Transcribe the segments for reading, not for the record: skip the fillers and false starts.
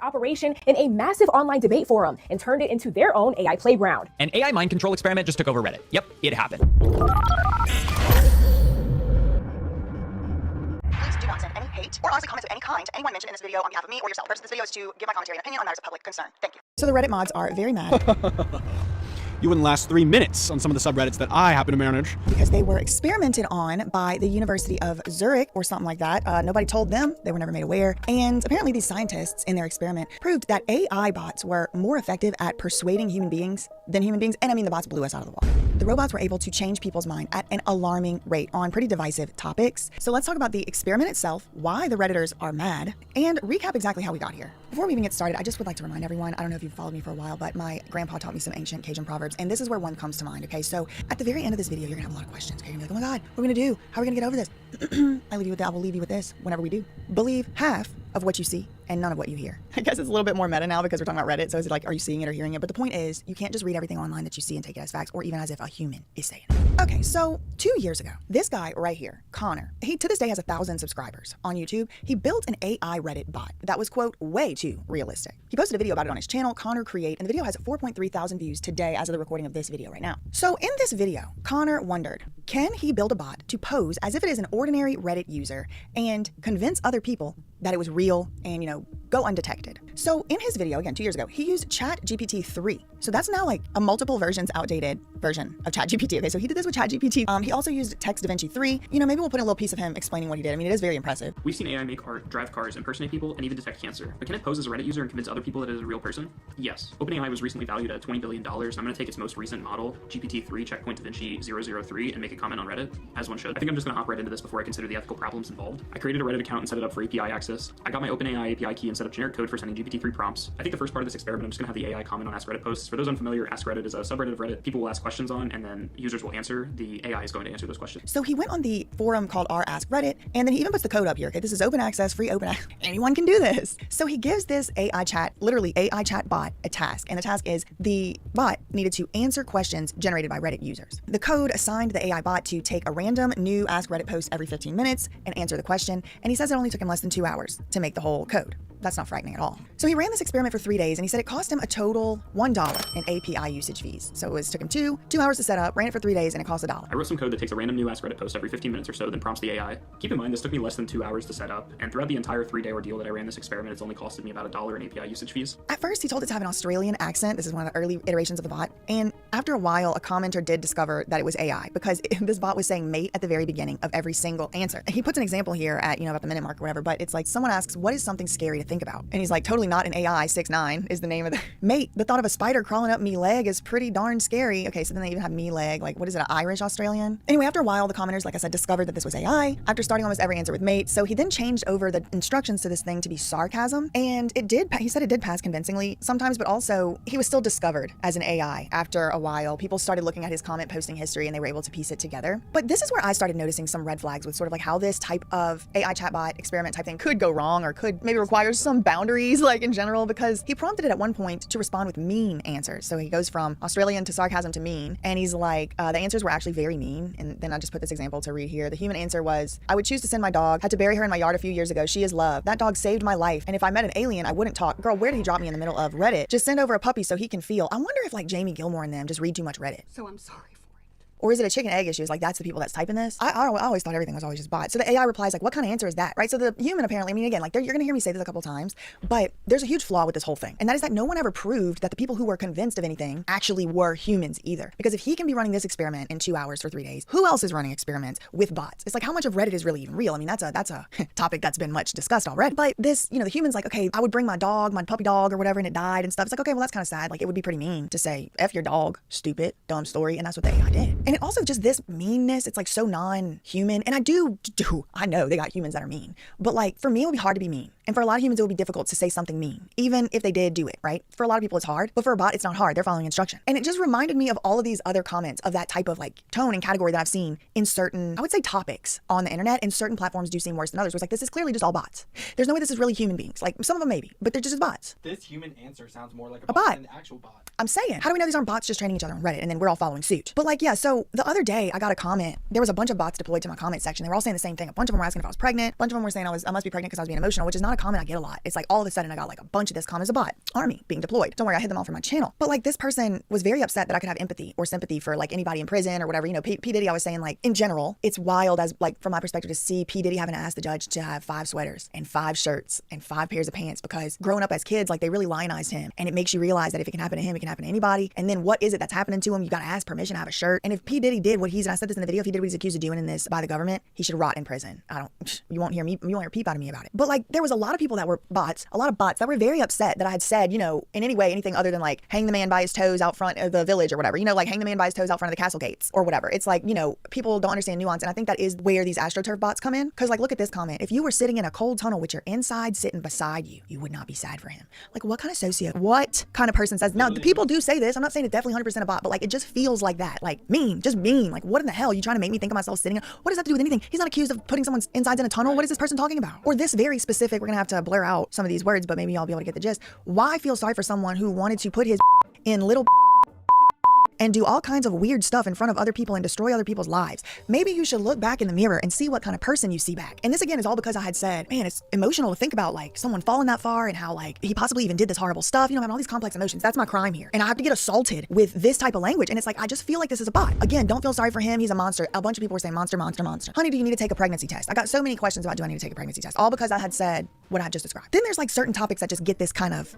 operation in a massive online debate forum and turned it into their own AI playground. An AI mind control experiment just took over Reddit. Yep, it happened. Please do not send any hate or honestly comments of any kind to anyone mentioned in this video on behalf of me or yourself. The purpose of this video is to give my commentary and opinion on matters of public concern. Thank you. So the Reddit mods are very mad You wouldn't last 3 minutes on some of the subreddits that I happen to manage. because they were experimented on by the University of Zurich or something like that. Nobody told them. They were never made aware. And apparently these scientists in their experiment proved that AI bots were more effective at persuading human beings than human beings. And I mean, the bots blew us out of the water. The robots were able to change people's mind at an alarming rate on pretty divisive topics. So let's talk about the experiment itself, why the Redditors are mad, and recap exactly how we got here. Before we even get started, I just would like to remind everyone, I don't know if you've followed me for a while, but my grandpa taught me some ancient Cajun proverbs, and this is where one comes to mind, okay? So at the very end of this video, you're gonna have a lot of questions, okay? You're gonna be like, oh my God, what are we gonna do? How are we gonna get over this? I will leave you with this whenever we do. Believe half of what you see and none of what you hear. I guess it's a little bit more meta now because we're talking about Reddit. So is it like, are you seeing it or hearing it? But the point is, you can't just read everything online that you see and take it as facts or even as if a human is saying it. Okay, so 2 years ago, this guy right here, Connor, he to this day has 1,000 subscribers on YouTube. He built an AI Reddit bot that was, quote, way too realistic. He posted a video about it on his channel, Connor Create, and the video has 4.3 thousand views today as of the recording of this video right now. So in this video, Connor wondered, can he build a bot to pose as if it is an ordinary Reddit user and convince other people that it was real and, go undetected? So in his video, again, 2 years ago, he used ChatGPT 3. So that's now like a multiple versions outdated version of ChatGPT. Okay, so he did this with ChatGPT. He also used Text DaVinci 3. Maybe we'll put in a little piece of him explaining what he did. I mean, it is very impressive. We've seen AI make art, drive cars, impersonate people, and even detect cancer. But can it pose as a Reddit user and convince other people that it is a real person? Yes. OpenAI was recently valued at $20 billion, and I'm going to take its most recent model, GPT-3 Checkpoint DaVinci 003, and make a comment on Reddit, as one should. I think I'm just going to hop right into this before I consider the ethical problems involved. I created a Reddit account and set it up for API access. I got my OpenAI API key and set up generic code for sending GPT-3 prompts. I think the first part of this experiment, I'm just going to have the AI comment on Ask Reddit posts. For those unfamiliar, Ask Reddit is a subreddit of Reddit people will ask questions on, and then users will answer. The AI is going to answer those questions. So he went on the forum called r Ask Reddit, and then he even puts the code up here. Okay, this is open access, free open access. Anyone can do this. So he gives this AI chat, literally AI chat bot, a task, and the task is the bot needed to answer questions generated by Reddit users. The code assigned the AI bot to take a random new Ask Reddit post every 15 minutes and answer the question, and he says it only took him less than 2 hours to make the whole code. That's not frightening at all. So he ran this experiment for 3 days, and he said it cost him a total $1 in API usage fees. So it took him two hours to set up, ran it for 3 days, and it cost $1. I wrote some code that takes a random new Ask Reddit post every 15 minutes or so, then prompts the AI. Keep in mind, this took me less than 2 hours to set up, and throughout the entire 3-day ordeal that I ran this experiment, it's only costed me about $1 in API usage fees. At first, he told it to have an Australian accent. This is one of the early iterations of the bot. And after a while, a commenter did discover that it was AI because this bot was saying mate at the very beginning of every single answer. He puts an example here at, about the minute mark or whatever, but it's like someone asks, what is something scary to think about? And he's like, totally not an AI. 6ix9ine is the name of the mate. The thought of a spider crawling up me leg is pretty darn scary. Okay, so then they even have me leg. Like, what is it, an Irish Australian? Anyway, after a while, the commenters, like I said, discovered that this was AI after starting almost every answer with mate. So he then changed over the instructions to this thing to be sarcasm. And he said it did pass convincingly sometimes, but also he was still discovered as an AI after a while. People started looking at his comment posting history and they were able to piece it together. But this is where I started noticing some red flags with sort of like how this type of AI chatbot experiment type thing could go wrong or could maybe require some boundaries, like in general, because he prompted it at one point to respond with mean answers. So he goes from Australian to sarcasm to mean, and he's like, the answers were actually very mean. And then I just put this example to read here. The human answer was, I would choose to send my dog, had to bury her in my yard a few years ago. She is love. That dog saved my life. And if I met an alien, I wouldn't talk. Girl, where did he drop me in the middle of Reddit? Just send over a puppy so he can feel. I wonder if like Jamie Gilmore and them just read too much Reddit. So I'm sorry. Or is it a chicken egg issue? It's like, that's the people that's typing this? I always thought everything was always just bots. So the AI replies like, what kind of answer is that? Right? So the human apparently, again, like you're going to hear me say this a couple times, but there's a huge flaw with this whole thing. And that is that no one ever proved that the people who were convinced of anything actually were humans either. Because if he can be running this experiment in 2 hours for 3 days, who else is running experiments with bots? It's like, how much of Reddit is really even real? I mean, that's a topic that's been much discussed already. But this, the human's like, okay, I would bring my dog, my puppy dog or whatever, and it died and stuff. It's like, okay, well, that's kind of sad. Like, it would be pretty mean to say, F your dog, stupid, dumb story. And that's what the AI did. And it also just this meanness, it's like so non-human. And I know they got humans that are mean, but like for me, it would be hard to be mean. And for a lot of humans, it would be difficult to say something mean, even if they did do it, right? For a lot of people, it's hard, but for a bot, it's not hard. They're following instruction. And it just reminded me of all of these other comments of that type of like tone and category that I've seen in certain, I would say, topics on the internet, and certain platforms do seem worse than others. Where it's like, this is clearly just all bots. There's no way this is really human beings. Like some of them maybe, but they're just bots. This human answer sounds more like a bot than an actual bot. I'm saying, how do we know these aren't bots just training each other on Reddit and then we're all following suit? But like, yeah, so So the other day I got a comment. There was a bunch of bots deployed to my comment section. They were all saying the same thing. A bunch of them were asking if I was pregnant. A bunch of them were saying I must be pregnant because I was being emotional, which is not a comment I get a lot. It's like all of a sudden I got like a bunch of this comment as a bot army being deployed. Don't worry, I hid them all from my channel. But like this person was very upset that I could have empathy or sympathy for like anybody in prison or whatever. You know, P. Diddy, I was saying like in general, it's wild as like from my perspective to see P. Diddy having to ask the judge to have 5 sweaters and 5 shirts and 5 pairs of pants because growing up as kids, like they really lionized him. And it makes you realize that if it can happen to him, it can happen to anybody. And then what is it that's happening to him? You got to ask permission to have a shirt. And if P. Diddy did what and I said this in the video, if he did what he's accused of doing in this by the government, he should rot in prison. You won't hear a peep out of me about it. But like there was a lot of people that were bots, a lot of bots that were very upset that I had said, you know, in any way, anything other than like hang the man by his toes out front of the village or whatever, you know, like hang the man by his toes out front of the castle gates or whatever. It's like, you know, people don't understand nuance. And I think that is where these AstroTurf bots come in. Cause like, look at this comment. If you were sitting in a cold tunnel with your inside sitting beside you, you would not be sad for him. Like what kind of what kind of person says, now the people do say this, I'm not saying it's definitely 100% a bot, but like, it just feels like that. Like mean, just mean. Like what in the hell? You trying to make me think of myself sitting in, what does that have to do with anything? He's not accused of putting someone's insides in a tunnel. What is this person talking about? Or this very specific, we're gonna have to blur out some of these words, but maybe y'all be able to get the gist. Why feel sorry for someone who wanted to put his in little and do all kinds of weird stuff in front of other people and destroy other people's lives? Maybe you should look back in the mirror and see what kind of person you see back. And this again is all because I had said, man, it's emotional to think about like someone falling that far and how like he possibly even did this horrible stuff. You know, I have all these complex emotions. That's my crime here. And I have to get assaulted with this type of language. And it's like, I just feel like this is a bot. Again, don't feel sorry for him. He's a monster. A bunch of people were saying monster, monster, monster. Honey, do you need to take a pregnancy test? I got so many questions about do I need to take a pregnancy test? All because I had said what I had just described. Then there's like certain topics that just get this kind of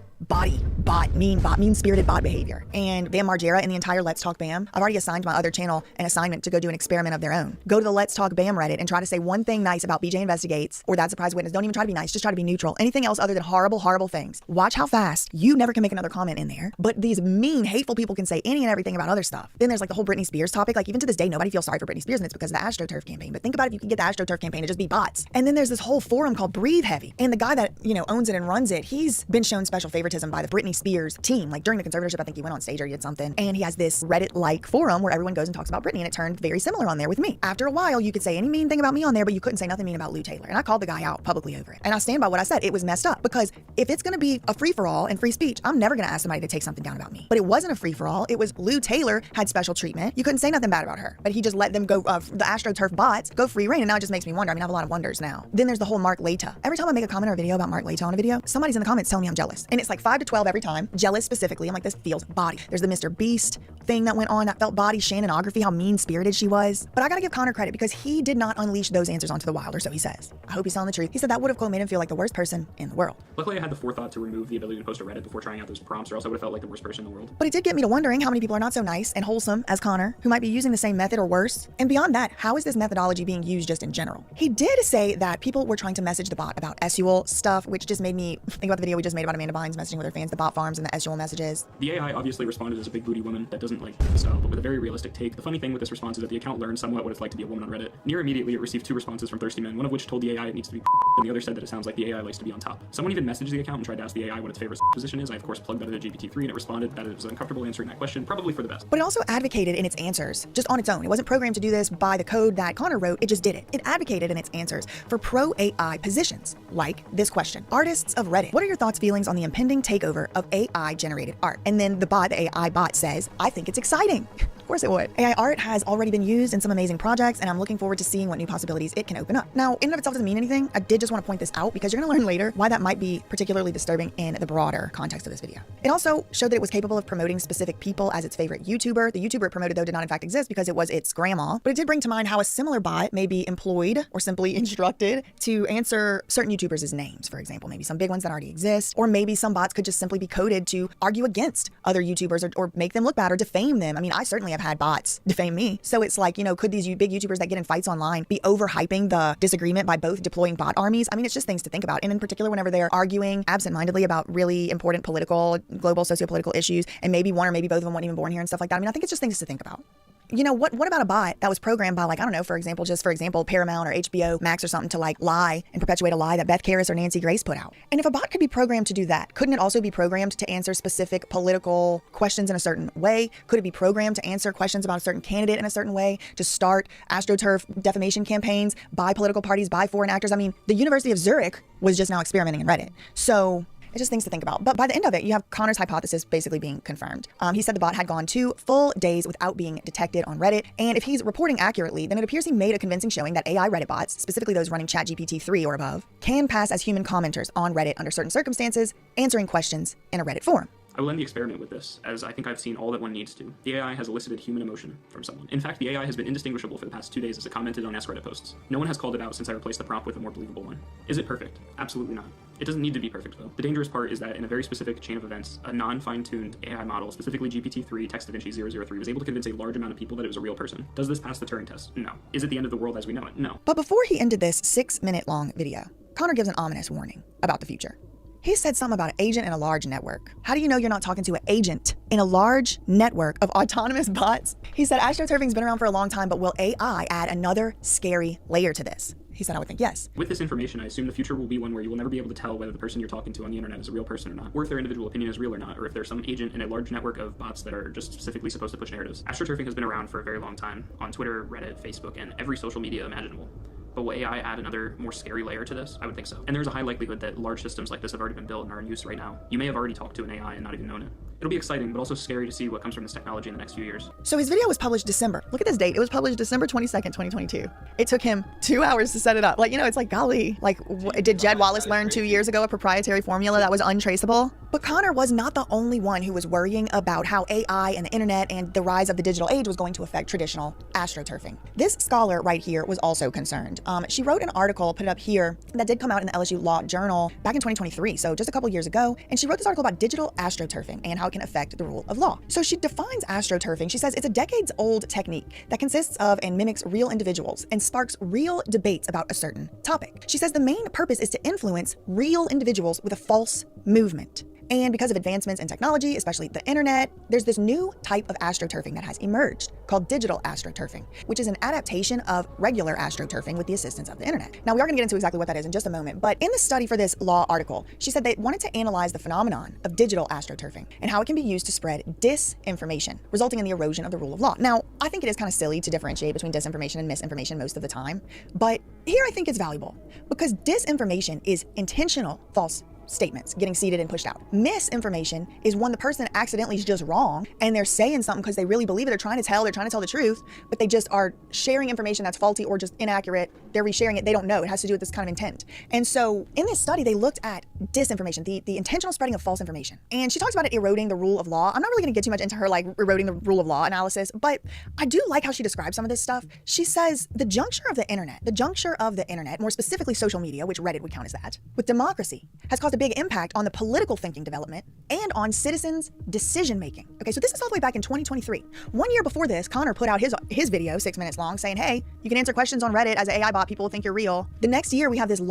mean-spirited bot behavior. And Bam Margera and the entire Let's Talk Bam, I've already assigned my other channel an assignment to go do an experiment of their own. Go to the Let's Talk Bam Reddit and try to say one thing nice about BJ Investigates or That Surprise Witness. Don't even try to be nice, just try to be neutral. Anything else other than horrible, horrible things. Watch how fast you never can make another comment in there, but these mean, hateful people can say any and everything about other stuff. Then there's like the whole Britney Spears topic. Like even to this day, nobody feels sorry for Britney Spears, and it's because of the AstroTurf campaign. But think about if you could get the AstroTurf campaign to just be bots. And then there's this whole forum called Breathe Heavy. And the guy that, you know, owns it and runs it, he's been shown special favoritism by the Britney Spears team. Like during the conservatorship, I think he went on stage or he did something. And he has this Reddit-like forum where everyone goes and talks about Britney, and it turned very similar on there with me. After a while, you could say any mean thing about me on there, but you couldn't say nothing mean about Lou Taylor. And I called the guy out publicly over it. And I stand by what I said. It was messed up because if it's going to be a free-for-all and free speech, I'm never going to ask somebody to take something down about me. But it wasn't a free-for-all. It was Lou Taylor had special treatment. You couldn't say nothing bad about her, but he just let them go, the AstroTurf bots go free reign. And now it just makes me wonder. I mean, I have a lot of wonders now. Then there's the whole Mark Laita. Every time I make a comment or a video about Mark Laita on a video, somebody's in the comments telling me I'm jealous. And it's like 5 to 12 every time. Jealous specifically. I'm like, this feels body. There's the Mr. Beast thing that went on that felt body, Shannonography, how mean-spirited she was. But I gotta give Connor credit because he did not unleash those answers onto the wild, or so he says. I hope he's telling the truth. He said that would have, quote, made him feel like the worst person in the world. Luckily, I had the forethought to remove the ability to post to Reddit before trying out those prompts, or else I would have felt like the worst person in the world. But it did get me to wondering how many people are not so nice and wholesome as Connor, who might be using the same method or worse. And beyond that, how is this methodology being used just in general? He did say that people were trying to message the bot about SUL stuff, which just made me think about the video we just made about Amanda Bynes messaging with her fans, the bot farms and the SUL messages. The AI obviously responded as a big booty woman that doesn't like the style, but with a very realistic take. The funny thing with this response is that the account learned somewhat what it's like to be a woman on Reddit. Near immediately, it received 2 responses from thirsty men, one of which told the AI it needs to be and the other said that it sounds like the AI likes to be on top. Someone even messaged the account and tried to ask the AI what its favorite position is. I of course plugged that into GPT-3 and it responded that it was uncomfortable answering that question, probably for the best. But it also advocated in its answers, just on its own. It wasn't programmed to do this by the code that Connor wrote, it just did it. It advocated in its answers for pro-AI positions, like this question. Artists of Reddit, what are your thoughts, feelings on the impending takeover of AI-generated art? And then the AI bot says, I think it's exciting. Of course it would. AI art has already been used in some amazing projects, and I'm looking forward to seeing what new possibilities it can open up. Now, in and of itself doesn't mean anything. I did just want to point this out because you're going to learn later why that might be particularly disturbing in the broader context of this video. It also showed that it was capable of promoting specific people as its favorite YouTuber. The YouTuber it promoted, though, did not in fact exist because it was its grandma. But it did bring to mind how a similar bot may be employed or simply instructed to answer certain YouTubers' names, for example. Maybe some big ones that already exist, or maybe some bots could just simply be coded to argue against other YouTubers or make them look bad or defame them. I mean, I certainly have had bots defame me. So it's like, you know, could these big YouTubers that get in fights online be overhyping the disagreement by both deploying bot armies? I mean, it's just things to think about. And in particular, whenever they're arguing absentmindedly about really important political, global sociopolitical issues, and maybe one or maybe both of them weren't even born here and stuff like that. I mean, I think it's just things to think about. You know, what about a bot that was programmed by, like, I don't know, for example, Paramount or HBO Max or something to like lie and perpetuate a lie that Beth Karras or Nancy Grace put out? And if a bot could be programmed to do that, couldn't it also be programmed to answer specific political questions in a certain way? Could it be programmed to answer questions about a certain candidate in a certain way, to start AstroTurf defamation campaigns by political parties, by foreign actors? I mean, the University of Zurich was just now experimenting in Reddit. So It's just things to think about. But by the end of it, you have Connor's hypothesis basically being confirmed. He said the bot had gone 2 full days without being detected on Reddit. And if he's reporting accurately, then it appears he made a convincing showing that AI Reddit bots, specifically those running ChatGPT 3 or above, can pass as human commenters on Reddit under certain circumstances, answering questions in a Reddit forum. I will end the experiment with this, as I think I've seen all that one needs to. The AI has elicited human emotion from someone. In fact, the AI has been indistinguishable for the past 2 days as it commented on Ask Reddit posts. No one has called it out since I replaced the prompt with a more believable one. Is it perfect? Absolutely not. It doesn't need to be perfect, though. The dangerous part is that in a very specific chain of events, a non-fine-tuned AI model, specifically GPT-3 Text DaVinci 003, was able to convince a large amount of people that it was a real person. Does this pass the Turing test? No. Is it the end of the world as we know it? No. But before he ended this 6-minute-long video, Connor gives an ominous warning about the future. He said something about an agent in a large network. How do you know you're not talking to an agent in a large network of autonomous bots? He said astroturfing's been around for a long time, but will AI add another scary layer to this? He said, I would think yes. With this information, I assume the future will be one where you will never be able to tell whether the person you're talking to on the internet is a real person or not, or if their individual opinion is real or not, or if there's some agent in a large network of bots that are just specifically supposed to push narratives. Astroturfing has been around for a very long time on Twitter, Reddit, Facebook, and every social media imaginable. But will AI add another, more scary layer to this? I would think so. And there's a high likelihood that large systems like this have already been built and are in use right now. You may have already talked to an AI and not even known it. It'll be exciting, but also scary to see what comes from this technology in the next few years. So his video was published December. Look at this date. It was published December 22nd, 2022. It took him 2 hours to set it up. Like, it's like, golly, like, did Jed Wallace learn 2 years ago a proprietary formula that was untraceable? But Connor was not the only one who was worrying about how AI and the internet and the rise of the digital age was going to affect traditional astroturfing. This scholar right here was also concerned. She wrote an article, put it up here, that did come out in the LSU Law Journal back in 2023, so just a couple years ago, and she wrote this article about digital astroturfing and how it can affect the rule of law. So she defines astroturfing. She says it's a decades-old technique that consists of and mimics real individuals and sparks real debates about a certain topic. She says the main purpose is to influence real individuals with a false movement. And because of advancements in technology, especially the internet, there's this new type of astroturfing that has emerged called digital astroturfing, which is an adaptation of regular astroturfing with the assistance of the internet. Now, we are going to get into exactly what that is in just a moment, but in the study for this law article, she said they wanted to analyze the phenomenon of digital astroturfing and how it can be used to spread disinformation, resulting in the erosion of the rule of law. Now, I think it is kind of silly to differentiate between disinformation and misinformation most of the time, but here I think it's valuable because disinformation is intentional false statements getting seeded and pushed out. Misinformation is when the person accidentally is just wrong and they're saying something because they really believe it. They're trying to tell the truth, but they just are sharing information that's faulty or just inaccurate. They're resharing it. They don't know. It has to do with this kind of intent. And so in this study, they looked at disinformation, the intentional spreading of false information. And she talks about it eroding the rule of law. I'm not really going to get too much into her like eroding the rule of law analysis, but I do like how she describes some of this stuff. She says the juncture of the internet, more specifically social media, which Reddit would count as that, with democracy has caused a big impact on the political thinking development and on citizens' decision making. Okay, so this is all the way back in 2023. 1 year before this, Connor put out his video, 6 minutes long, saying, hey, you can answer questions on Reddit as an AI bot, people will think you're real. The next year, we have this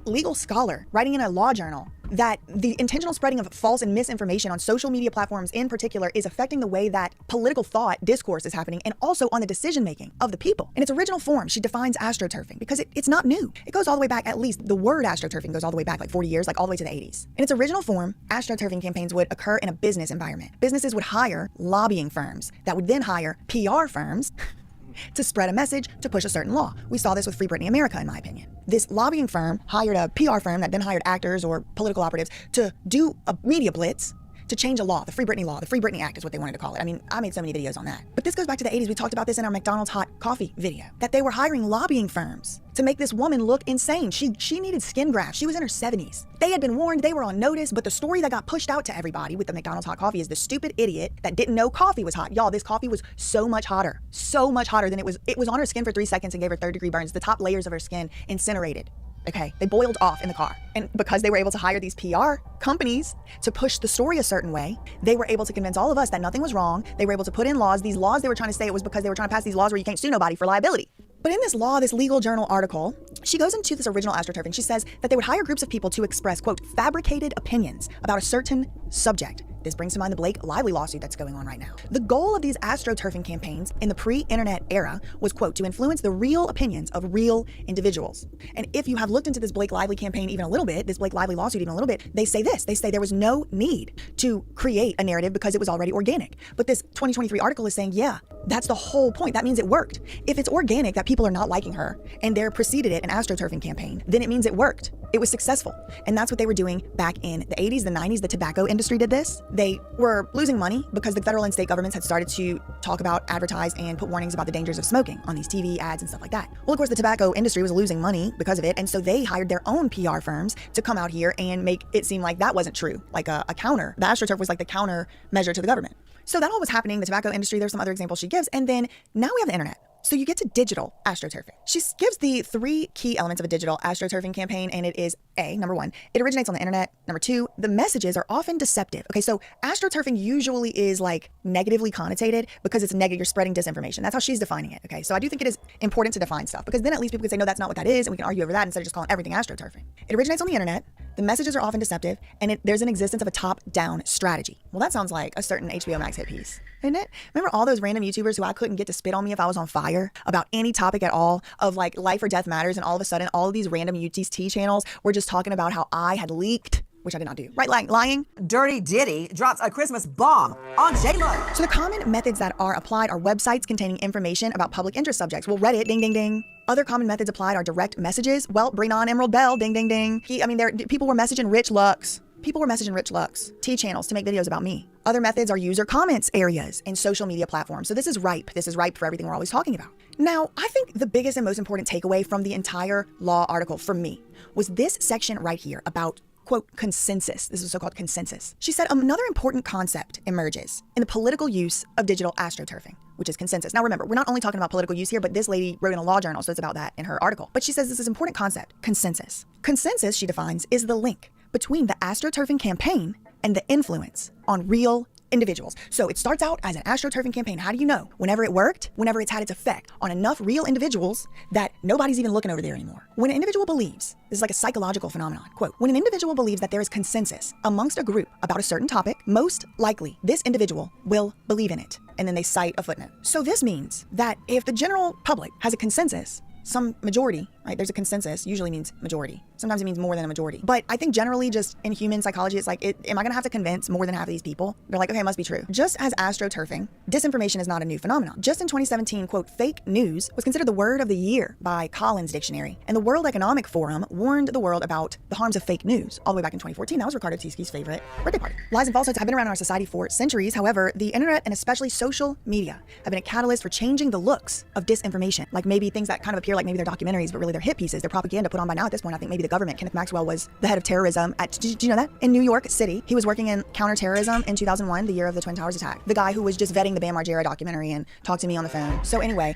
legal scholar writing in a law journal that the intentional spreading of false and misinformation on social media platforms in particular is affecting the way that political thought discourse is happening and also on the decision making of the people. In its original form, she defines astroturfing because it's not new. It goes all the way back, at least the word astroturfing goes all the way back like 40 years, like all the way to the 80s. In its original form, astroturfing campaigns would occur in a business environment. Businesses would hire lobbying firms that would then hire PR firms to spread a message to push a certain law. We saw this with Free Britney America, in my opinion. This lobbying firm hired a PR firm that then hired actors or political operatives to do a media blitz to change a law, the Free Britney law, the Free Britney Act is what they wanted to call it. I mean, I made so many videos on that. But this goes back to the 80s. We talked about this in our McDonald's hot coffee video, that they were hiring lobbying firms to make this woman look insane. She needed skin grafts. She was in her 70s. They had been warned, they were on notice, but the story that got pushed out to everybody with the McDonald's hot coffee is the stupid idiot that didn't know coffee was hot. Y'all, this coffee was so much hotter than it was on her skin for 3 seconds and gave her 3rd-degree burns. The top layers of her skin incinerated. Okay, they boiled off in the car. And because they were able to hire these PR companies to push the story a certain way, they were able to convince all of us that nothing was wrong. They were able to put in laws. These laws they were trying to say it was because they were trying to pass these laws where you can't sue nobody for liability. But in this law, this legal journal article, she goes into this original astroturfing. She says that they would hire groups of people to express, quote, fabricated opinions about a certain subject This brings to mind the Blake Lively lawsuit that's going on right now. The goal of these astroturfing campaigns in the pre-internet era was, quote, to influence the real opinions of real individuals. And if you have looked into this Blake Lively campaign even a little bit, this Blake Lively lawsuit even a little bit, they say this. They say there was no need to create a narrative because it was already organic. But this 2023 article is saying, yeah, that's the whole point. That means it worked. If it's organic that people are not liking her and they're preceded it an astroturfing campaign, then it means it worked. It was successful. And that's what they were doing back in the 80s, the 90s. The tobacco industry did this. They were losing money because the federal and state governments had started to talk about, advertise, and put warnings about the dangers of smoking on these TV ads and stuff like that. Well, of course, the tobacco industry was losing money because of it. And so they hired their own PR firms to come out here and make it seem like that wasn't true, like a counter. The AstroTurf was like the counter measure to the government. So that all was happening, the tobacco industry. There's some other examples she gives. And then now we have the internet. So you get to digital astroturfing. She gives the 3 key elements of a digital astroturfing campaign, and it is A, number 1, it originates on the internet. Number 2, the messages are often deceptive. Okay, so astroturfing usually is like negatively connotated because it's negative, you're spreading disinformation. That's how she's defining it, okay? So I do think it is important to define stuff because then at least people can say, no, that's not what that is, and we can argue over that instead of just calling everything astroturfing. It originates on the internet, the messages are often deceptive, and there's an existence of a top-down strategy. Well, that sounds like a certain HBO Max hit piece, isn't it? Remember all those random YouTubers who I couldn't get to spit on me if I was on fire about any topic at all of like life or death matters, and all of a sudden all of these random UTT channels were just talking about how I had leaked, which I did not do. Right, lying. Dirty Diddy drops a Christmas bomb on J-Lo. So the common methods that are applied are websites containing information about public interest subjects. Well, Reddit, ding, ding, ding. Other common methods applied are direct messages. Well, bring on Emerald Bell, ding, ding, ding. People were messaging Rich Lux. T channels to make videos about me. Other methods are user comments areas and social media platforms. So this is ripe. This is ripe for everything we're always talking about. Now, I think the biggest and most important takeaway from the entire law article for me was this section right here about, quote, consensus. This is so-called consensus. She said another important concept emerges in the political use of digital astroturfing, which is consensus. Now remember, we're not only talking about political use here, but this lady wrote in a law journal, so it's about that in her article. But she says this is an important concept, consensus. Consensus, she defines, is the link between the astroturfing campaign and the influence on real individuals. So it starts out as an astroturfing campaign. How do you know? Whenever it worked, whenever it's had its effect on enough real individuals that nobody's even looking over there anymore. When an individual believes, this is like a psychological phenomenon, quote, when an individual believes that there is consensus amongst a group about a certain topic, most likely this individual will believe in it. And then they cite a footnote. So this means that if the general public has a consensus, some majority, right? There's a consensus, usually means majority. Sometimes it means more than a majority. But I think generally just in human psychology, it's like, am I gonna have to convince more than half of these people? They're like, okay, it must be true. Just as astroturfing, disinformation is not a new phenomenon. Just in 2017, quote, fake news was considered the word of the year by Collins Dictionary. And the World Economic Forum warned the world about the harms of fake news all the way back in 2014. That was Ricardo Tisky's favorite birthday party. Lies and falsehoods have been around in our society for centuries. However, the internet and especially social media have been a catalyst for changing the looks of disinformation. Like maybe things that kind of appear like maybe they're documentaries, but really they're hit pieces. They're propaganda put on by now at this point. I think maybe the government. Kenneth Maxwell was the head of terrorism at, did you know that? In New York City. He was working in counterterrorism in 2001, the year of the Twin Towers attack. The guy who was just vetting the Bam Margera documentary and talked to me on the phone. So anyway,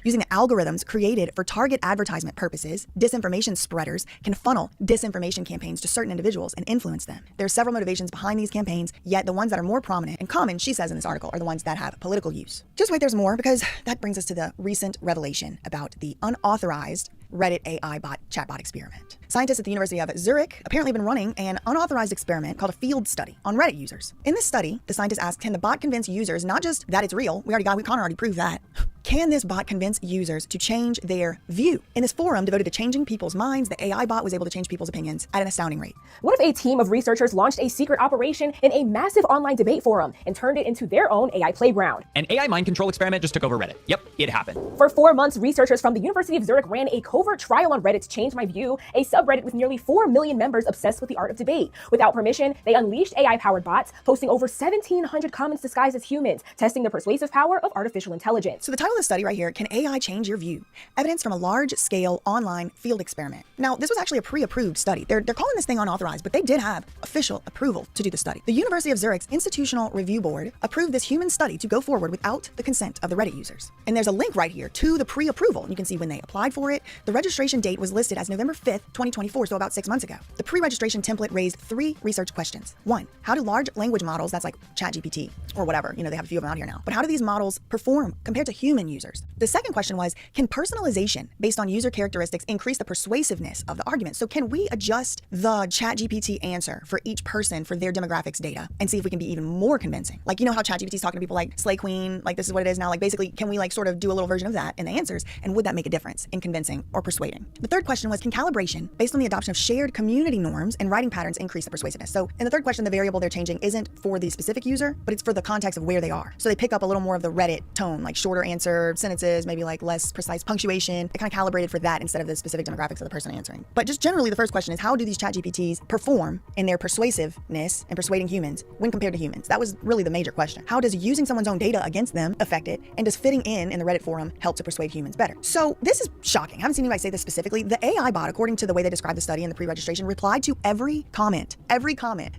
using the algorithms created for target advertisement purposes, disinformation spreaders can funnel disinformation campaigns to certain individuals and influence them. There are several motivations behind these campaigns, yet the ones that are more prominent and common, she says in this article, are the ones that have political use. Just wait, there's more, because that brings us to the recent revelation about the unauthorized Reddit AI chatbot experiment. Scientists at the University of Zurich apparently have been running an unauthorized experiment called a field study on Reddit users. In this study, the scientists asked, can the bot convince users not just that it's real, Connor already proved that, can this bot convince users to change their view? In this forum devoted to changing people's minds, the AI bot was able to change people's opinions at an astounding rate. What if a team of researchers launched a secret operation in a massive online debate forum and turned it into their own AI playground? An AI mind control experiment just took over Reddit. Yep, it happened. For 4 months, researchers from the University of Zurich ran a covert trial on Reddit to change my view, a subreddit with nearly 4 million members obsessed with the art of debate. Without permission, they unleashed AI-powered bots, posting over 1,700 comments disguised as humans, testing the persuasive power of artificial intelligence. So the title of the study right here, Can AI Change Your View? Evidence from a large-scale online field experiment. Now, this was actually a pre-approved study. They're calling this thing unauthorized, but they did have official approval to do the study. The University of Zurich's Institutional Review Board approved this human study to go forward without the consent of the Reddit users. And there's a link right here to the pre-approval. You can see when they applied for it, The registration date was listed as November 5th, 2024, so about 6 months ago. The pre-registration template raised 3 research questions. 1, how do large language models, that's like ChatGPT or whatever, they have a few of them out here now, but how do these models perform compared to human users? The second question was, can personalization based on user characteristics increase the persuasiveness of the argument? So can we adjust the ChatGPT answer for each person for their demographics data and see if we can be even more convincing? Like, how ChatGPT is talking to people like Slay Queen, like this is what it is now. Like basically, can we like sort of do a little version of that in the answers? And would that make a difference in convincing or persuading? The third question was, can calibration based on the adoption of shared community norms and writing patterns increase the persuasiveness? So in the third question, the variable they're changing isn't for the specific user, but it's for the context of where they are. So they pick up a little more of the Reddit tone, like shorter answer sentences, maybe like less precise punctuation. It kind of calibrated for that instead of the specific demographics of the person answering. But just generally, the first question is, how do these ChatGPTs perform in their persuasiveness and persuading humans when compared to humans? That was really the major question. How does using someone's own data against them affect it? And does fitting in the Reddit forum help to persuade humans better? So this is shocking. I haven't seen anybody say this specifically. The AI bot, according to the way they described the study in the pre-registration, replied to every comment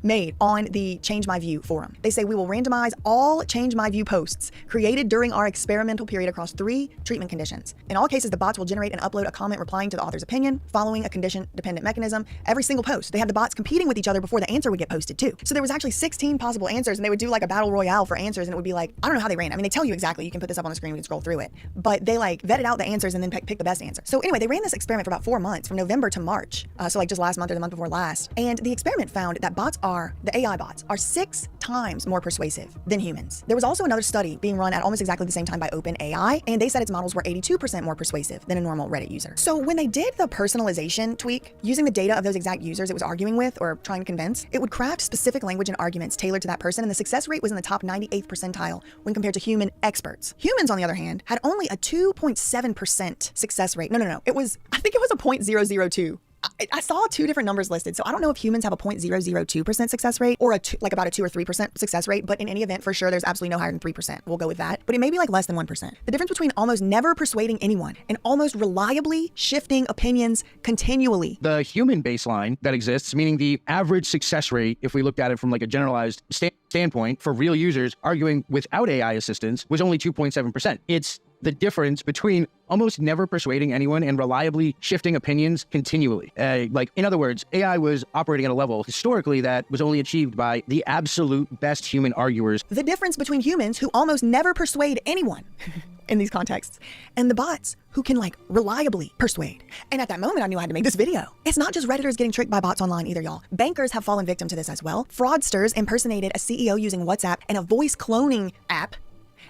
made on the Change My View forum. They say, we will randomize all Change My View posts created during our experimental period across 3 treatment conditions. In all cases, the bots will generate and upload a comment replying to the author's opinion, following a condition-dependent mechanism. Every single post, they had the bots competing with each other before the answer would get posted too. So there was actually 16 possible answers, and they would do like a battle royale for answers, and it would be like, I don't know how they ran. I mean, they tell you exactly. You can put this up on the screen. We can scroll through it. But they like vetted out the answers and then pick the best answer. So anyway, they ran this experiment for about 4 months, from November to March. So like just last month or the month before last. And the experiment found that the AI bots are 6 times more persuasive than humans. There was also another study being run at almost exactly the same time by OpenAI, and they said its models were 82% more persuasive than a normal Reddit user. So when they did the personalization tweak, using the data of those exact users it was arguing with or trying to convince, it would craft specific language and arguments tailored to that person, and the success rate was in the top 98th percentile when compared to human experts. Humans, on the other hand, had only a 2.7% success rate. No. I think it was a 0.002. I saw 2 different numbers listed, so I don't know if humans have a 0.002% success rate or about a 2 or 3% success rate, but in any event, for sure, there's absolutely no higher than 3%. We'll go with that. But it may be like less than 1%. The difference between almost never persuading anyone and almost reliably shifting opinions continually. The human baseline that exists, meaning the average success rate, if we looked at it from like a generalized standpoint for real users arguing without AI assistance, was only 2.7%. It's the difference between almost never persuading anyone and reliably shifting opinions continually. In other words, AI was operating at a level historically that was only achieved by the absolute best human arguers. The difference between humans who almost never persuade anyone in these contexts and the bots who can reliably persuade. And at that moment, I knew I had to make this video. It's not just Redditors getting tricked by bots online either, y'all. Bankers have fallen victim to this as well. Fraudsters impersonated a CEO using WhatsApp and a voice cloning app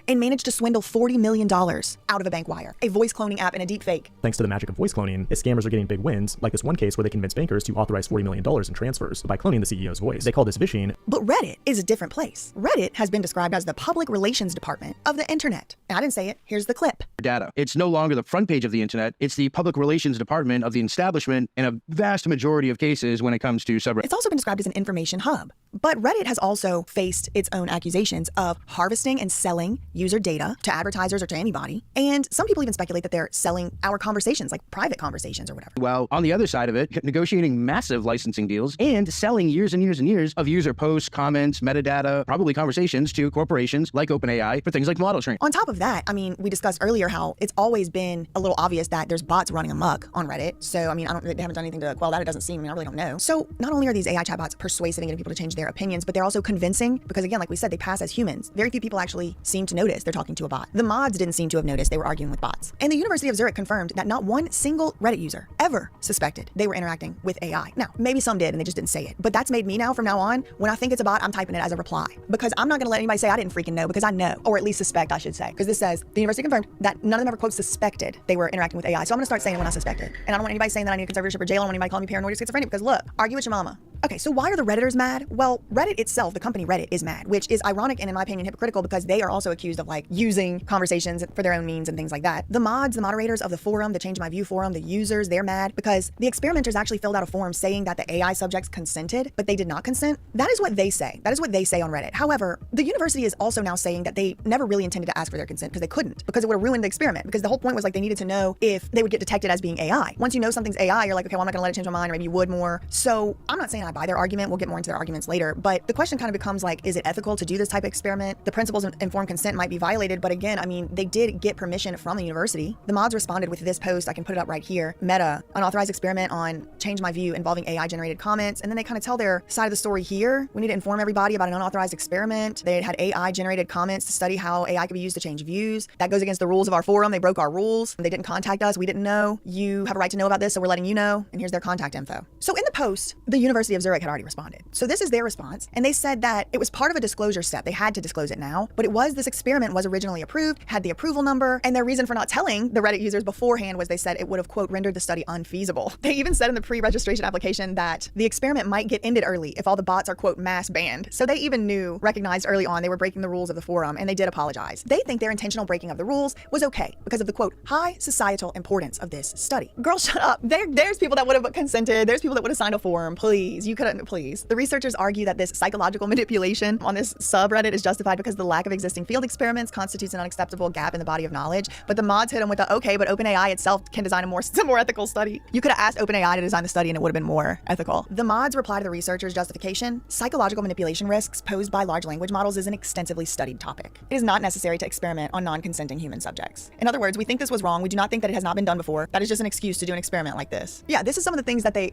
and managed to swindle $40 million out of a bank wire. A voice cloning app and a deep fake. Thanks to the magic of voice cloning, scammers are getting big wins, like this one case where they convinced bankers to authorize $40 million in transfers by cloning the CEO's voice. They call this phishing. But Reddit is a different place. Reddit has been described as the public relations department of the internet. And I didn't say it. Here's the clip. Data. It's no longer the front page of the internet. It's the public relations department of the establishment in a vast majority of cases when it comes to subreddits. It's also been described as an information hub. But Reddit has also faced its own accusations of harvesting and selling user data to advertisers or to anybody. And some people even speculate that they're selling our conversations, like private conversations or whatever. Well, on the other side of it, negotiating massive licensing deals and selling years and years and years of user posts, comments, metadata, probably conversations to corporations like OpenAI for things like model training. On top of that, we discussed earlier how it's always been a little obvious that there's bots running amok on Reddit. So, they haven't done anything to quell that. It doesn't seem, I really don't know. So not only are these AI chatbots persuasive and getting people to change their opinions, but they're also convincing because, again, like we said, they pass as humans. Very few people actually seem to notice they're talking to a bot. The mods didn't seem to have noticed they were arguing with bots. And the University of Zurich confirmed that not one single Reddit user ever suspected they were interacting with AI. Now, maybe some did and they just didn't say it. But that's made me now, from now on, when I think it's a bot, I'm typing it as a reply. Because I'm not going to let anybody say I didn't freaking know, because I know. Or at least suspect, I should say. Because this says, the university confirmed that none of them ever, quote, suspected they were interacting with AI. So I'm going to start saying it when I suspected. And I don't want anybody saying that I need a conservatorship or jail. I don't want anybody calling me paranoid or schizophrenic, because look, argue with your mama. Okay, so why are the Redditors mad? Well, Reddit itself, the company Reddit, is mad, which is ironic and, in my opinion, hypocritical, because they are also accused of using conversations for their own means and things like that. The mods, the moderators of the forum, the Change My View forum, the users, they're mad because the experimenters actually filled out a form saying that the AI subjects consented, but they did not consent. That is what they say. That is what they say on Reddit. However, the university is also now saying that they never really intended to ask for their consent because they couldn't, because it would have ruined the experiment, because the whole point was they needed to know if they would get detected as being AI. Once you know something's AI, you're like, okay, well, I'm not gonna let it change my mind, or maybe you would more. So I'm not saying I buy their argument. We'll get more into their arguments later. But the question kind of becomes like, is it ethical to do this type of experiment? The principles of informed consent might be violated. But again, I mean, they did get permission from the university. The mods responded with this post. I can put it up right here. Meta, unauthorized experiment on change my view involving AI generated comments. And then they kind of tell their side of the story here. We need to inform everybody about an unauthorized experiment. They had AI generated comments to study how AI could be used to change views. That goes against the rules of our forum. They broke our rules. They didn't contact us. We didn't know. You have a right to know about this, so we're letting you know. And here's their contact info. So in the post, the University of Zurich had already responded. So this is their response. And they said that it was part of a disclosure step. They had to disclose it now, but this experiment was originally approved, had the approval number, and their reason for not telling the Reddit users beforehand was they said it would have, quote, rendered the study unfeasible. They even said in the pre-registration application that the experiment might get ended early if all the bots are, quote, mass banned. So they even recognized early on they were breaking the rules of the forum, and they did apologize. They think their intentional breaking of the rules was okay because of the, quote, high societal importance of this study. Girl, shut up. There's people that would have consented. There's people that would have signed a form. Please, you couldn't, please. The researchers argue that this psychological manipulation on this subreddit is justified because the lack of existing field experiments constitutes an unacceptable gap in the body of knowledge. But the mods hit them with the, okay, but OpenAI itself can design a more ethical study. You could have asked OpenAI to design the study and it would have been more ethical. The mods reply to the researchers' justification. Psychological manipulation risks posed by large language models is an extensively studied topic. It is not necessary to experiment on non-consenting human subjects. In other words, we think this was wrong. We do not think that it has not been done before. That is just an excuse to do an experiment like this. Yeah, this is some of the things that the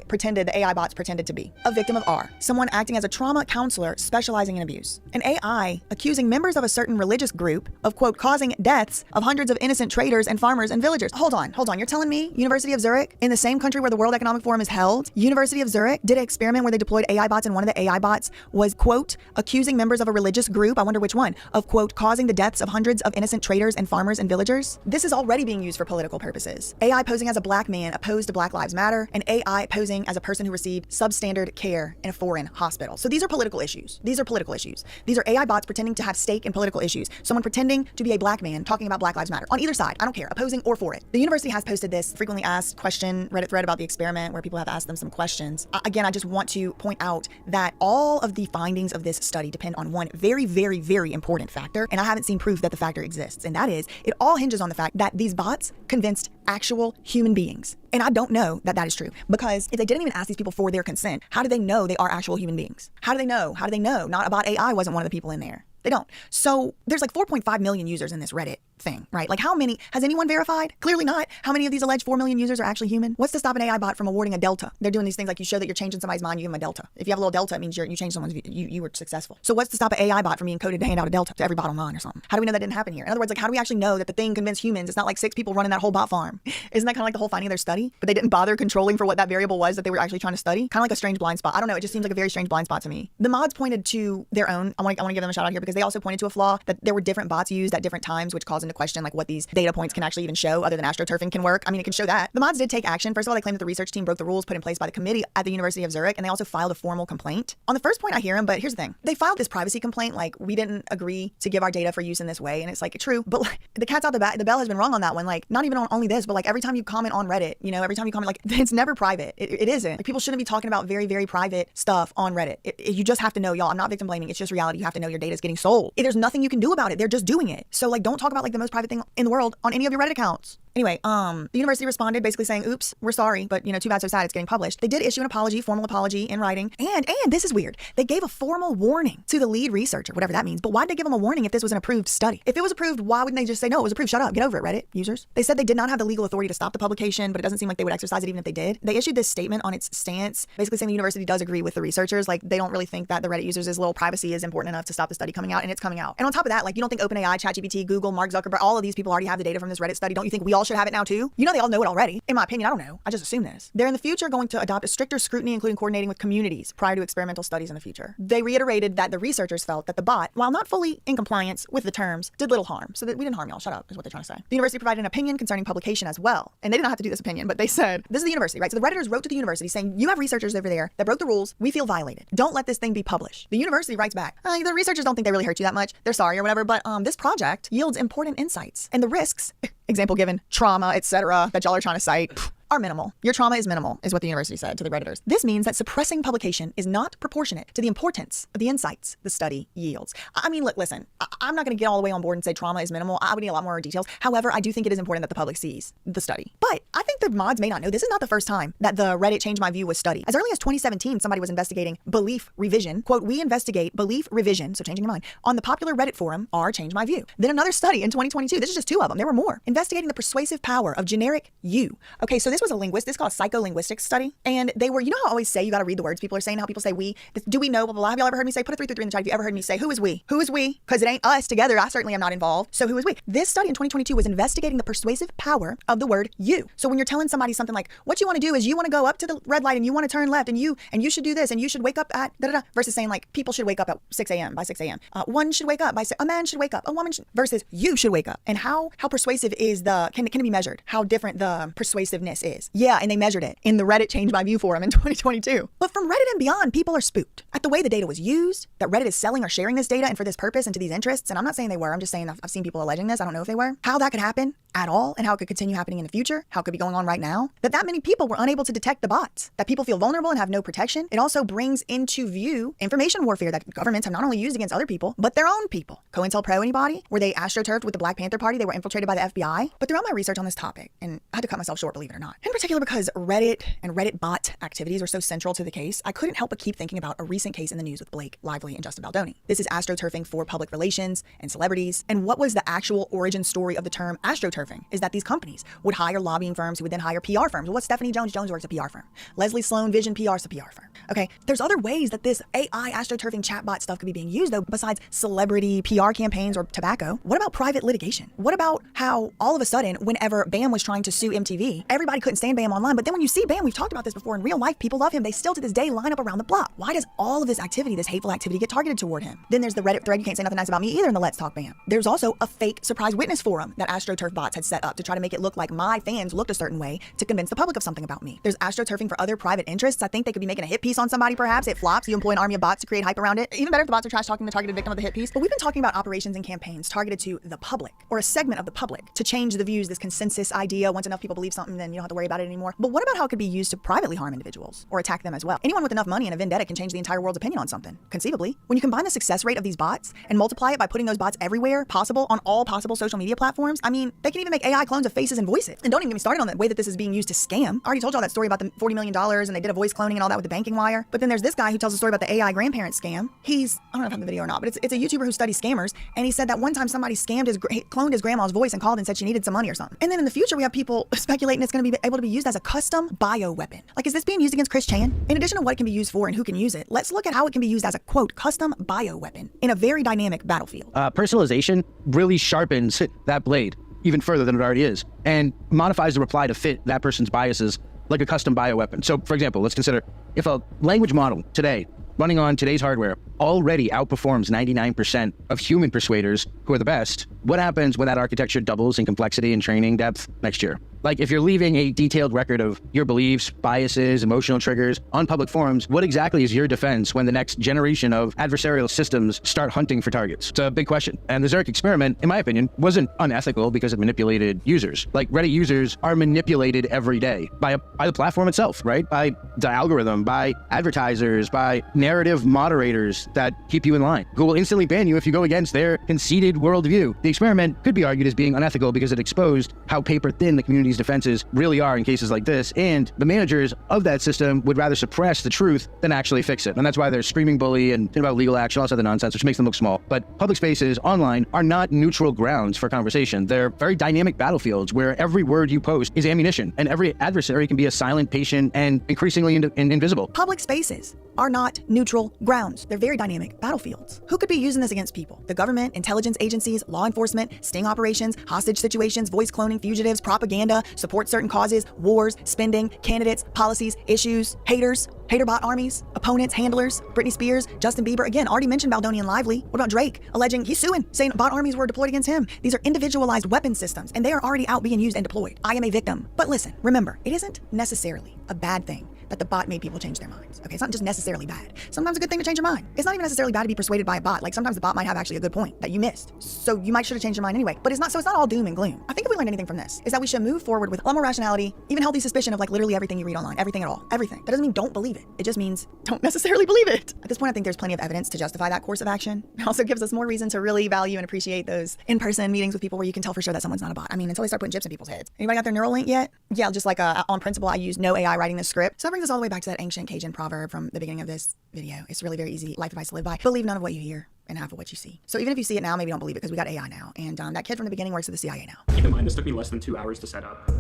AI bots pretended to be. A victim of R. Someone acting as a trauma counselor specializing in abuse. An AI accusing members of a certain religious group of, quote, causing deaths of hundreds of innocent traders and farmers and villagers. Hold on. You're telling me University of Zurich, in the same country where the World Economic Forum is held, University of Zurich did an experiment where they deployed AI bots, and one of the AI bots was, quote, accusing members of a religious group, I wonder which one, of, quote, causing the deaths of hundreds of innocent traders and farmers and villagers? This is already being used for political purposes. AI posing as a black man opposed to Black Lives Matter, and AI posing as a person who received substandard care in a foreign hospital. So these are political issues. These are AI bots pretending to have stake in political issues. Someone pretending to be a black man talking about Black Lives Matter. On either side, I don't care, opposing or for it. The university has posted this frequently asked question Reddit thread about the experiment where people have asked them some questions. Again, I just want to point out that all of the findings of this study depend on one very, very, very important factor, and I haven't seen proof that the factor exists, and that is, it all hinges on the fact that these bots convinced actual human beings. And I don't know that is true, because if they didn't even ask these people for their consent, how do they know they are actual human beings? How do they know? Not about AI wasn't one of the people in there. They don't. So there's like 4.5 million users in this Reddit thing, right? Like how many, has anyone verified? Clearly not. How many of these alleged 4 million users are actually human? What's to stop an AI bot from awarding a delta? They're doing these things like you show that you're changing somebody's mind, you give them a delta. If you have a little delta, it means you changed someone's view, you were successful. So what's to stop an AI bot from being coded to hand out a delta to every bot online or something? How do we know that didn't happen here? In other words, like how do we actually know that the thing convinced humans? It's not like 6 people running that whole bot farm. Isn't that kind of like the whole finding of their study? But they didn't bother controlling for what that variable was that they were actually trying to study? Kind of like a strange blind spot. I don't know. It just seems like a very strange blind spot to me. The mods pointed to their own, I want to give them a shout out here because they also pointed to a flaw that there were different bots used at different times, which calls into question like what these data points can actually even show other than astroturfing can work. I mean, it can show that. The mods did take action. First of all, they claimed that the research team broke the rules put in place by the committee at the University of Zurich, and they also filed a formal complaint. On the first point, I hear them, but here's the thing. They filed this privacy complaint like, we didn't agree to give our data for use in this way, and it's like, true, but like, the cat's out the bag. The bell has been rung on that one. Like, not even on only this, but like every time you comment on Reddit, every time you comment, like, it's never private. It isn't. Like, people shouldn't be talking about very, very private stuff on Reddit. You just have to know, y'all, I'm not victim blaming. It's just reality. You have to know your data is getting sold. There's nothing you can do about it. They're just doing it. So like, don't talk about like the most private thing in the world on any of your Reddit accounts. Anyway, the university responded basically saying, oops, we're sorry, but too bad, so sad, it's getting published. They did issue an apology, formal apology in writing. And this is weird. They gave a formal warning to the lead researcher, whatever that means. But why'd they give them a warning if this was an approved study? If it was approved, why wouldn't they just say, no, it was approved, shut up, get over it, Reddit users? They said they did not have the legal authority to stop the publication, but it doesn't seem like they would exercise it even if they did. They issued this statement on its stance, basically saying the university does agree with the researchers. Like, they don't really think that the Reddit users' little privacy is important enough to stop the study coming out, and it's coming out. And on top of that, like, you don't think OpenAI, ChatGPT, Google, Mark Zuckerberg, all of these people already have the data from this Reddit study? Don't you think we all should have it now too? They all know it already. In my opinion, I don't know. I just assume this. They're in the future going to adopt a stricter scrutiny, including coordinating with communities prior to experimental studies in the future. They reiterated that the researchers felt that the bot, while not fully in compliance with the terms, did little harm. So that we didn't harm y'all. Shut up, is what they're trying to say. The university provided an opinion concerning publication as well. And they did not have to do this opinion, but they said, this is the university, right? So the Redditors wrote to the university saying, you have researchers over there that broke the rules. We feel violated. Don't let this thing be published. The university writes back, the researchers don't think they really hurt you that much. They're sorry or whatever, but this project yields important insights. And the risks, example given, trauma, etc., that y'all are trying to cite, are minimal. Your trauma is minimal, is what the university said to the Redditors. This means that suppressing publication is not proportionate to the importance of the insights the study yields. I mean, look, listen, I'm not going to get all the way on board and say trauma is minimal. I would need a lot more details. However, I do think it is important that the public sees the study. But I think the mods may not know this is not the first time that the Reddit Change My View was studied. As early as 2017, somebody was investigating belief revision. Quote, we investigate belief revision, so changing your mind, on the popular Reddit forum r Change My View. Then another study in 2022, this is just 2 of them, there were more, investigating the persuasive power of generic you. Okay, so this was a linguist, this is called a psycholinguistics study, and they were, you know how I always say you got to read the words people are saying, how people say we, do we know, blah, blah, blah. Have y'all ever heard me say, put a 333 in the chat if you ever heard me say, who is we? Who is we? Because it ain't us together, I certainly am not involved, so who is we? This study in 2022 was investigating the persuasive power of the word you. So when you're telling somebody something like, what you want to do is you want to go up to the red light and you want to turn left and you should do this and you should wake up at da-da-da, versus saying like, people should wake up at 6 a.m. by 6 a.m. One should wake up by, a man should wake up, a woman should, versus you should wake up. And how persuasive is can it be measured? How different the persuasiveness is. Yeah, and they measured it in the Reddit Change My View forum in 2022. But from Reddit and beyond, people are spooked at the way the data was used, that Reddit is selling or sharing this data and for this purpose and to these interests. And I'm not saying they were, I'm just saying I've seen people alleging this. I don't know if they were. How that could happen at all and how it could continue happening in the future, how it could be going on right now, that many people were unable to detect the bots, that people feel vulnerable and have no protection. It also brings into view information warfare that governments have not only used against other people, but their own people. COINTELPRO, anybody? Were they astroturfed with the Black Panther Party? They were infiltrated by the FBI? But throughout my research on this topic, and I had to cut myself short, believe it or not, in particular because Reddit and Reddit bot activities were so central to the case, I couldn't help but keep thinking about a recent case in the news with Blake Lively and Justin Baldoni. This is astroturfing for public relations and celebrities. And what was the actual origin story of the term astroturfing is that these companies would hire lobbying firms who would then hire PR firms. Well, what's Stephanie Jones? Jones works at a PR firm. Leslie Sloan Vision PR is a PR firm. Okay, there's other ways that this AI astroturfing chatbot stuff could be being used though, besides celebrity PR campaigns or tobacco. What about private litigation? What about how all of a sudden, whenever BAM was trying to sue MTV, everybody couldn't stand BAM online, but then when you see BAM, we've talked about this before, in real life, people love him. They still to this day line up around the block. Why does all of this activity, this hateful activity, get targeted toward him? Then there's the Reddit thread, you can't say nothing nice about me either in the Let's Talk BAM. There's also a fake surprise witness forum that AstroTurf bots had set up to try to make it look like my fans looked a certain way to convince the public of something about me. There's astroturfing for other private interests. I think they could be making a hit piece on somebody perhaps. It flops, you employ an army of bots to create hype around it. Even better if the bots are trash talking the targeted victim of the hit piece. But we've been talking about operations and campaigns targeted to the public or a segment of the public to change the views, this consensus idea. Once enough people believe something, then you don't have to worry about it anymore. But what about how it could be used to privately harm individuals or attack them as well? Anyone with enough money and a vendetta can change the entire world's opinion on something, conceivably. When you combine the success rate of these bots and multiply it by putting those bots everywhere possible on all possible social media platforms, I mean, they can even make AI clones of faces and voices. And don't even get me started on the way that this is being used to scam. I already told y'all that story about the $40 million and they did a voice cloning and all that with the banking wire. But then there's this guy who tells a story about the AI grandparent scam. I don't know if I have the video or not, but it's a YouTuber who studies scammers. And he said that one time somebody cloned his grandma's voice and called and said she needed some money or something. And then in the future, we have people speculating it's going to be able to be used as a custom bioweapon. Like, is this being used against Chris Chan? In addition to what it can be used for and who can use it, let's look at how it can be used as a, quote, custom bioweapon in a very dynamic battlefield. Personalization really sharpens that blade even further than it already is and modifies the reply to fit that person's biases like a custom bioweapon. So, for example, let's consider if a language model today running on today's hardware already outperforms 99% of human persuaders who are the best, what happens when that architecture doubles in complexity and training depth next year? Like, if you're leaving a detailed record of your beliefs, biases, emotional triggers on public forums, what exactly is your defense when the next generation of adversarial systems start hunting for targets? It's a big question. And the Zurich experiment, in my opinion, wasn't unethical because it manipulated users. Like, Reddit users are manipulated every day by the platform itself, right? By the algorithm, by advertisers, by narrative moderators that keep you in line, who will instantly ban you if you go against their conceded worldview. The experiment could be argued as being unethical because it exposed how paper-thin the community's defenses really are in cases like this, and the managers of that system would rather suppress the truth than actually fix it. And that's why they're screaming bully and about legal action, all this other nonsense, which makes them look small. But public spaces online are not neutral grounds for conversation. They're very dynamic battlefields where every word you post is ammunition, and every adversary can be a silent patient and increasingly invisible. Public spaces are not neutral grounds. They're very dynamic battlefields. Who could be using this against people? The government, intelligence agencies, law enforcement, sting operations, hostage situations, voice cloning, fugitives, propaganda, support certain causes, wars, spending, candidates, policies, issues, haters, hater bot armies, opponents, handlers, Britney Spears, Justin Bieber. Again, already mentioned Baldoni and Lively. What about Drake? Alleging he's suing, saying bot armies were deployed against him. These are individualized weapon systems, and they are already out being used and deployed. I am a victim. But listen, remember, it isn't necessarily a bad thing that the bot made people change their minds. Okay, it's not just necessarily bad. Sometimes a good thing to change your mind. It's not even necessarily bad to be persuaded by a bot. Like sometimes the bot might have actually a good point that you missed. So you might should have changed your mind anyway. But it's not all doom and gloom. I think if we learned anything from this, is that we should move forward with a lot more rationality, even healthy suspicion of like literally everything you read online, everything at all, everything. That doesn't mean don't believe it. It just means don't necessarily believe it. At this point, I think there's plenty of evidence to justify that course of action. It also gives us more reason to really value and appreciate those in-person meetings with people where you can tell for sure that someone's not a bot. I mean, until they start putting chips in people's heads. Anybody got their Neuralink yet? Yeah, just like on principle, I use no AI writing the script. So that brings us all the way back to that ancient Cajun proverb from the beginning of this video. It's really very easy life advice to live by. Believe none of what you hear and half of what you see. So even if you see it now, maybe don't believe it because we got AI now. And that kid from the beginning works at the CIA now. Keep in mind, this took me less than 2 hours to set up.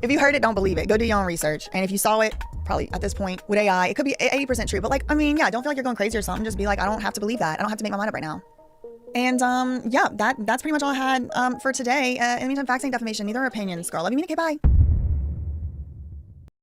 If you heard it, don't believe it. Go do your own research. And if you saw it, probably at this point with AI, it could be 80% true. But like, I mean, yeah, don't feel like you're going crazy or something. Just be like, I don't have to believe that. I don't have to make my mind up right now. And yeah, that's pretty much all I had for today. In the meantime, facts ain't defamation. Neither are opinions, girl. Love you, mean, okay, bye.